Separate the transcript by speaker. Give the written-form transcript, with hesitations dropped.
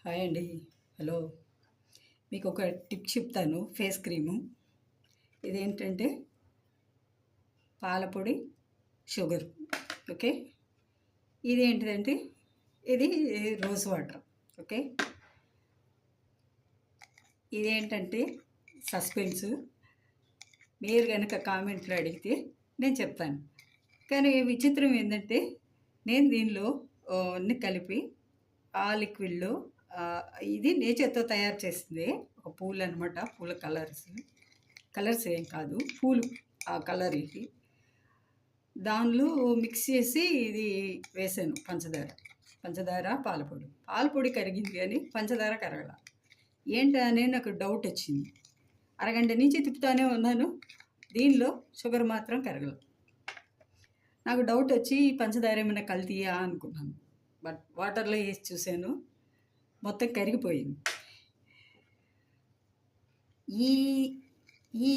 Speaker 1: Hi అండి. Hello. మీకొక tip చెప్తాను ఫేస్ క్రీము. ఇదేంటంటే పాలపొడి, షుగర్. ఓకే. ఇదేంటిదంటే ఇది రోజ్ వాటర్. ఓకే. ఇదేంటంటే సస్పెన్సు. మీరు గనక కామెంట్‌లో అడిగితే నేను చెప్తాను. కానీ విచిత్రం ఏందంటే నేను దీనిలో అన్నీ కలిపి ఆ లిక్విడ్‌లో ఆహ్, ఇది నేచర్‌తో తయారు చేసిందే. ఒక పూలనమాట. పూల కలర్స్. కలర్స్ ఏం కాదు. పూలు ఆ కలర్ ఇది. దానిలో మిక్స్ చేసి ఇది వేశాను పంచదార. పంచదార, పాలపొడి. పాలపొడి కరిగింది గానీ పంచదార కరగల. ఏంటా అని నాకు డౌటొచ్చింది. అరగంట నుంచి తిప్పుతానే ఉన్నాను. దీనిలో షుగర్ మాత్రం కరగల. నాకు డౌటొచ్చి పంచదార ఏమైనా కల్తీయా అనుకున్నాను. బట్ వాటర్‌లో ఏసి చూసాను. మొత్తం కరిగిపోయింది. ఈ ఈ